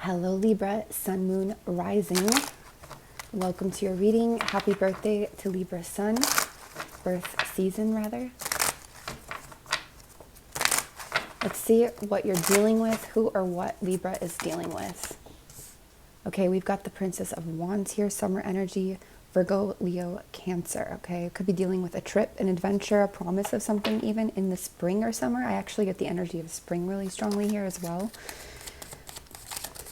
Hello Libra, Sun, Moon, Rising. Welcome to your reading. Happy birthday to Libra Sun, birth season rather. Let's see what you're dealing with, who or what Libra is dealing with. Okay, we've got the Princess of Wands here, summer energy, Virgo, Leo, Cancer. Okay, it could be dealing with a trip, an adventure, a promise of something even in the spring or summer. I actually get the energy of spring really strongly here as well.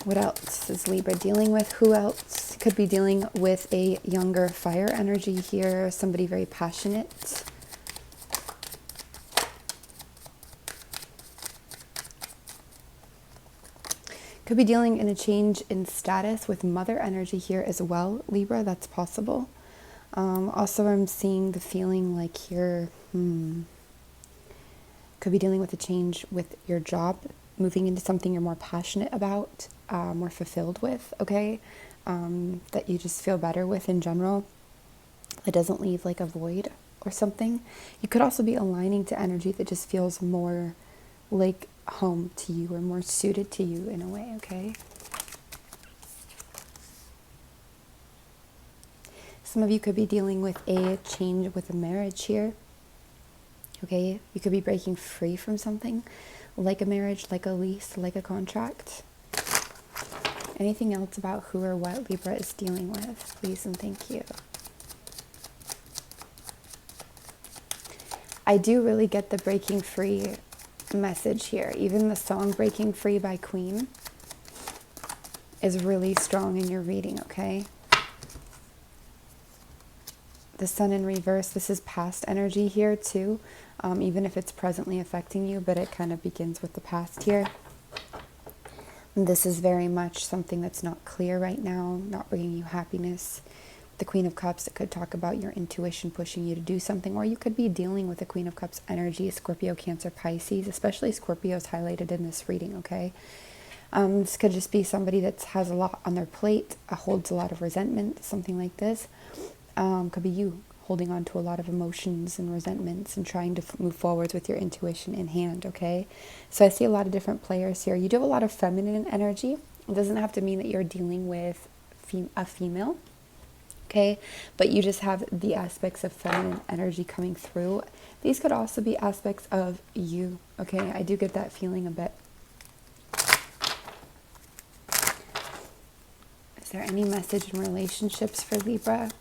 What else is Libra dealing with? Who else could be dealing with a younger fire energy here? Somebody very passionate. Could be dealing in a change in status with mother energy here as well, Libra. That's possible. Also, I'm seeing the feeling like here, could be dealing with a change with your job, moving into something you're more passionate about, more fulfilled with, okay? That you just feel better with in general. It doesn't leave like a void or something. You could also be aligning to energy that just feels more like home to you or more suited to you in a way, okay? Some of you could be dealing with a change with a marriage here, okay? You could be breaking free from something like a marriage, like a lease, like a contract. Anything else about who or what Libra is dealing with, please and thank you. I do really get the breaking free message here. Even the song Breaking Free by Queen is really strong in your reading, okay? The Sun in reverse, this is past energy here too, even if it's presently affecting you, but it kind of begins with the past here. And this is very much something that's not clear right now, not bringing you happiness. The Queen of Cups, it could talk about your intuition pushing you to do something, or you could be dealing with the Queen of Cups energy, Scorpio, Cancer, Pisces, especially Scorpios highlighted in this reading, okay? This could just be somebody that has a lot on their plate, holds a lot of resentment, something like this. Could be you holding on to a lot of emotions and resentments and trying to move forwards with your intuition in hand, okay? So I see a lot of different players here. You do have a lot of feminine energy. It doesn't have to mean that you're dealing with a female, okay? But you just have the aspects of feminine energy coming through. These could also be aspects of you, okay? I do get that feeling a bit. Is there any message in relationships for Libra?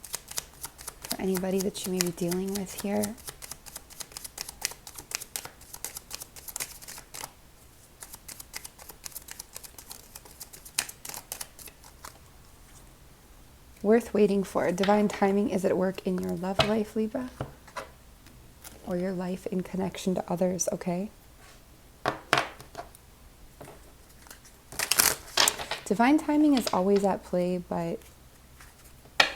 For anybody that you may be dealing with here? Worth waiting for. Divine timing is at work in your love life, Libra, or your life in connection to others, okay? Divine timing is always at play, but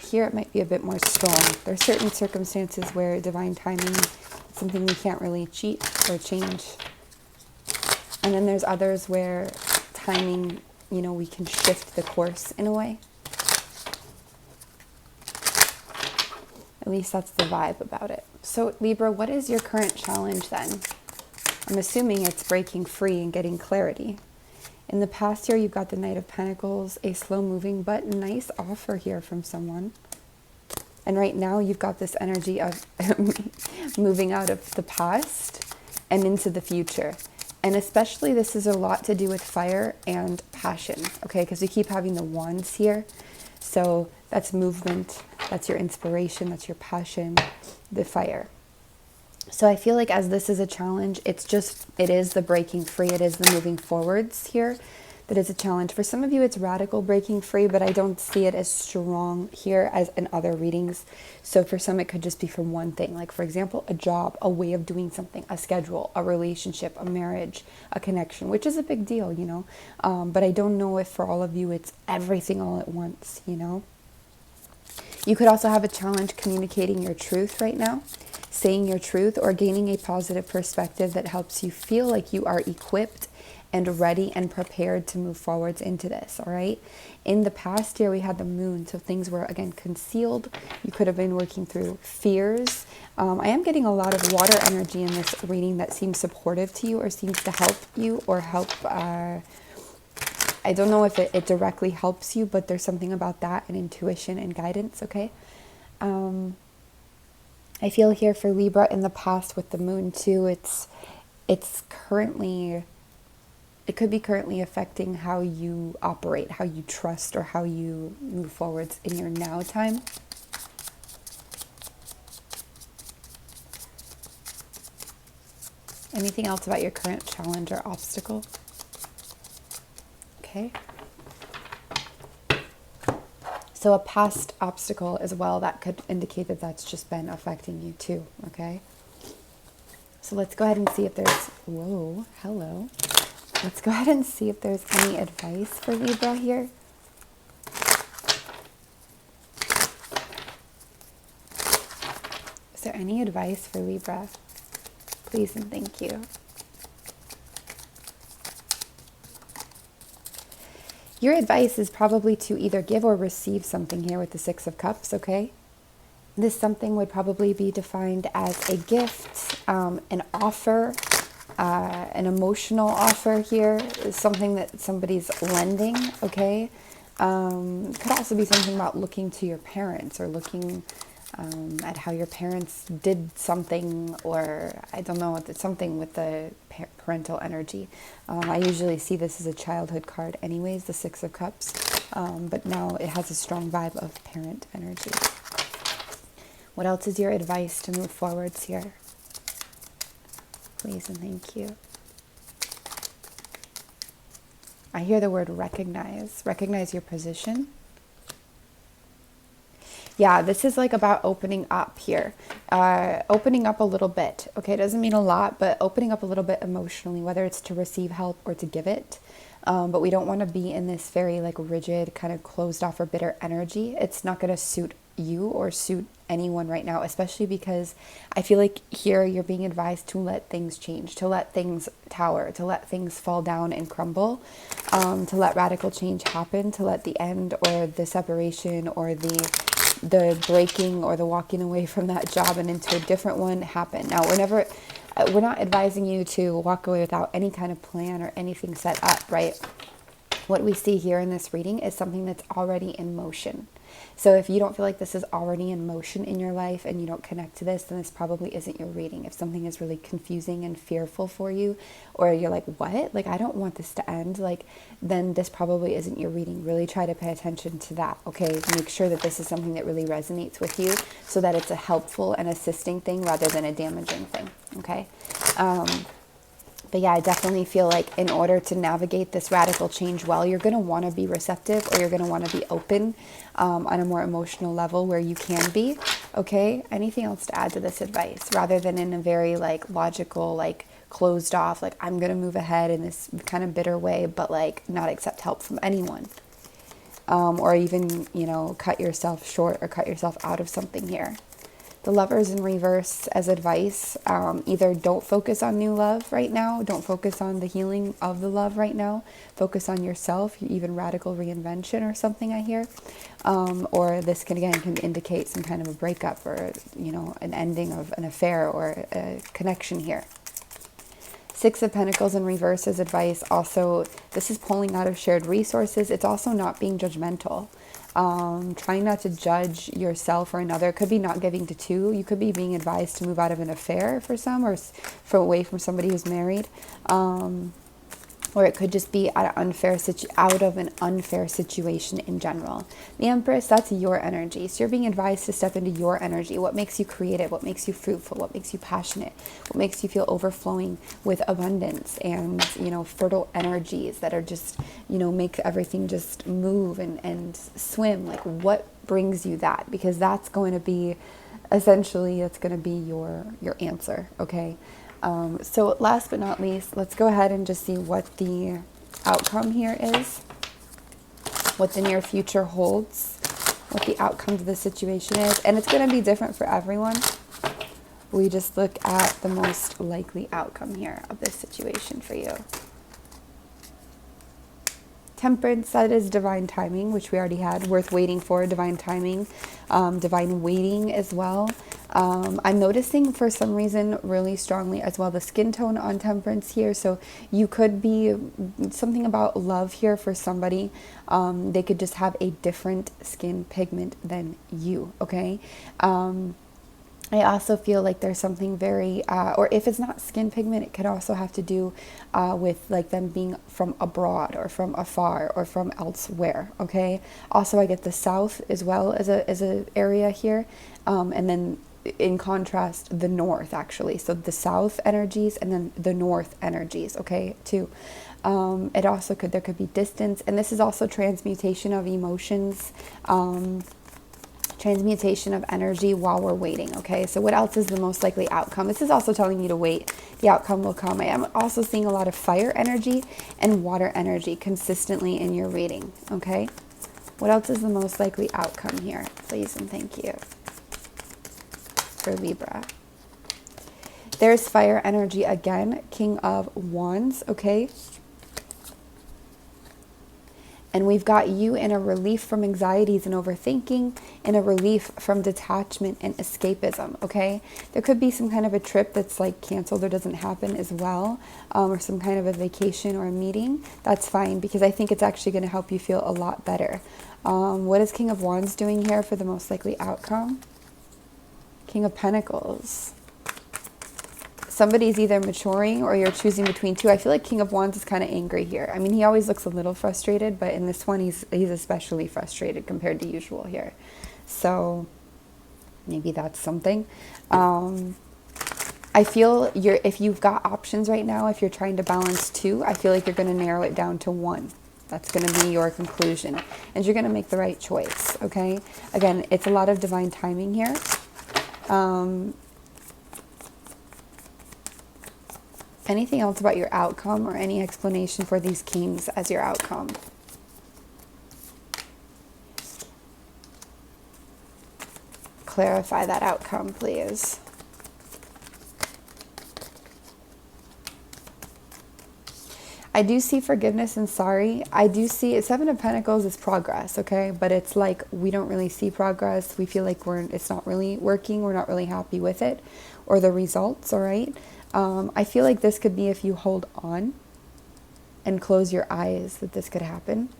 here it might be a bit more strong. There are certain circumstances where divine timing is something we can't really cheat or change. And then there's others where timing, you know, we can shift the course in a way. At least that's the vibe about it. So Libra, what is your current challenge then? I'm assuming it's breaking free and getting clarity. In the past year, you've got the Knight of Pentacles, a slow moving but nice offer here from someone. And right now you've got this energy of moving out of the past and into the future. And especially this is a lot to do with fire and passion, okay? Because we keep having the wands here. So that's movement, that's your inspiration, that's your passion, the fire. So I feel like as this is a challenge, it is the breaking free, it is the moving forwards here that is a challenge. For some of you, it's radical breaking free, but I don't see it as strong here as in other readings. So for some, it could just be from one thing. Like, for example, a job, a way of doing something, a schedule, a relationship, a marriage, a connection, which is a big deal, you know. But I don't know if for all of you, it's everything all at once, you know. You could also have a challenge communicating your truth right now, saying your truth, or gaining a positive perspective that helps you feel like you are equipped and ready and prepared to move forwards into this, all right? In the past year, we had the moon, so things were, again, concealed. You could have been working through fears. I am getting a lot of water energy in this reading that seems supportive to you or seems to help you or help I don't know if it directly helps you, but there's something about that and intuition and guidance, okay? I feel here for Libra in the past with the moon too, it's currently, it could be currently affecting how you operate, how you trust, or how you move forwards in your now time. Anything else about your current challenge or obstacle? Okay. So a past obstacle as well, that could indicate that that's just been affecting you too, okay? So let's go ahead and see if there's, whoa, hello. Let's go ahead and see if there's any advice for Libra here. Is there any advice for Libra? Please and thank you. Your advice is probably to either give or receive something here with the Six of Cups, okay? This something would probably be defined as a gift, an offer, an emotional offer here, something that somebody's lending, okay? Could also be something about looking to your parents or looking at how your parents did something, or I don't know, it's something with the parental energy. I usually see this as a childhood card anyways, the Six of Cups, but now it has a strong vibe of parent energy. What else is your advice to move forwards here? Please and thank you. I hear the word recognize. Recognize your position. Yeah, this is like about opening up here. Opening up a little bit. Okay, it doesn't mean a lot, but opening up a little bit emotionally, whether it's to receive help or to give it. But we don't want to be in this very like rigid, kind of closed off or bitter energy. It's not going to suit you or suit anyone right now, especially because I feel like here you're being advised to let things change, to let things tower, to let things fall down and crumble, to let radical change happen, to let the end or the separation or the breaking or the walking away from that job and into a different one happen. Now, we're not advising you to walk away without any kind of plan or anything set up, right? What we see here in this reading is something that's already in motion. So if you don't feel like this is already in motion in your life and you don't connect to this, then this probably isn't your reading. If something is really confusing and fearful for you, or you're like, what? Like, I don't want this to end. Like, then this probably isn't your reading. Really try to pay attention to that, okay? Make sure that this is something that really resonates with you so that it's a helpful and assisting thing rather than a damaging thing, okay? But yeah, I definitely feel like in order to navigate this radical change well, you're going to want to be receptive, or you're going to want to be open on a more emotional level where you can be, okay? Anything else to add to this advice, rather than in a very like logical, like closed off, like I'm going to move ahead in this kind of bitter way, but like not accept help from anyone, or even, you know, cut yourself short or cut yourself out of something here. The Lovers in reverse as advice, either don't focus on new love right now, don't focus on the healing of the love right now, focus on yourself, even radical reinvention or something I hear, or this can indicate some kind of a breakup or, you know, an ending of an affair or a connection here. Six of Pentacles in reverse as advice, also, this is pulling out of shared resources. It's also not being judgmental. Trying not to judge yourself or another. It could be not giving to two. You could be being advised to move out of an affair for some, or away from somebody who's married. Or it could just be out of an unfair situation in general. The Empress, that's your energy. So you're being advised to step into your energy. What makes you creative? What makes you fruitful? What makes you passionate? What makes you feel overflowing with abundance and, you know, fertile energies that are just, you know, make everything just move and swim? Like, what brings you that? Because that's going to be, essentially, that's going to be your answer, okay? So last but not least, let's go ahead and just see what the outcome here is, what the near future holds, what the outcome of the situation is. And it's going to be different for everyone. We just look at the most likely outcome here of this situation for you. Temperance, that is divine timing, which we already had. Worth waiting for, divine timing, divine waiting as well. I'm noticing for some reason really strongly as well the skin tone on Temperance here. So you could be something about love here for somebody. They could just have a different skin pigment than you, okay? I also feel like there's something very, or if it's not skin pigment, it could also have to do with like them being from abroad or from afar or from elsewhere, okay? Also, I get the south as well as a area here, and then in contrast, the north actually. So the south energies and then the north energies, okay, too. It also there could be distance, and this is also transmutation of emotions, transmutation of energy while we're waiting, okay? So what else is the most likely outcome? This is also telling you to wait. The outcome will come. I am also seeing a lot of fire energy and water energy consistently in your reading, okay? What else is the most likely outcome here? Please and thank you for Libra. There's fire energy again, King of Wands, okay? And we've got you in a relief from anxieties and overthinking, in a relief from detachment and escapism, okay? There could be some kind of a trip that's like canceled or doesn't happen as well, or some kind of a vacation or a meeting. That's fine, because I think it's actually going to help you feel a lot better. What is King of Wands doing here for the most likely outcome? King of Pentacles. Somebody's either maturing or you're choosing between two. I feel like King of Wands is kind of angry here. I mean, he always looks a little frustrated, but in this one, he's especially frustrated compared to usual here. So maybe that's something. I feel if you've got options right now, if you're trying to balance two, I feel like you're going to narrow it down to one. That's going to be your conclusion. And you're going to make the right choice, okay? Again, it's a lot of divine timing here. Anything else about your outcome or any explanation for these kings as your outcome? Clarify that outcome, please. I do see forgiveness and sorry. I do see Seven of Pentacles is progress, okay? But it's like we don't really see progress. We feel like it's not really working. We're not really happy with it or the results, all right? I feel like this could be if you hold on and close your eyes that this could happen.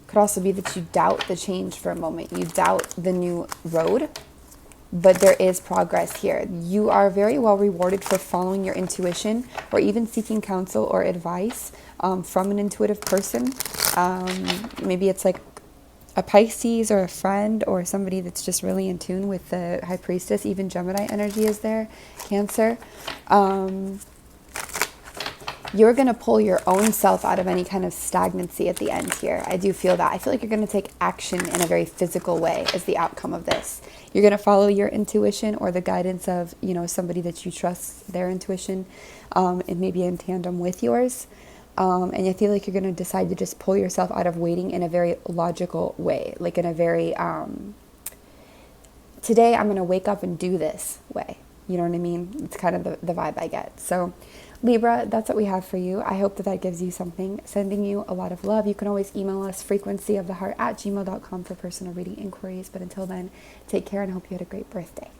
Could also be that you doubt the change for a moment. You doubt the new road, but there is progress here. You are very well rewarded for following your intuition or even seeking counsel or advice from an intuitive person. Maybe it's like a Pisces or a friend or somebody that's just really in tune with the High Priestess. Even Gemini energy is there, Cancer. You're going to pull your own self out of any kind of stagnancy at the end here. I do feel that. I feel like you're going to take action in a very physical way as the outcome of this. You're going to follow your intuition or the guidance of, you know, somebody that you trust, their intuition, and maybe in tandem with yours. And I feel like you're going to decide to just pull yourself out of waiting in a very logical way, like in a very, today I'm going to wake up and do this way. You know what I mean? It's kind of the vibe I get. So Libra, that's what we have for you. I hope that gives you something. Sending you a lot of love. You can always email us frequencyoftheheart@gmail.com for personal reading inquiries. But until then, take care and I hope you had a great birthday.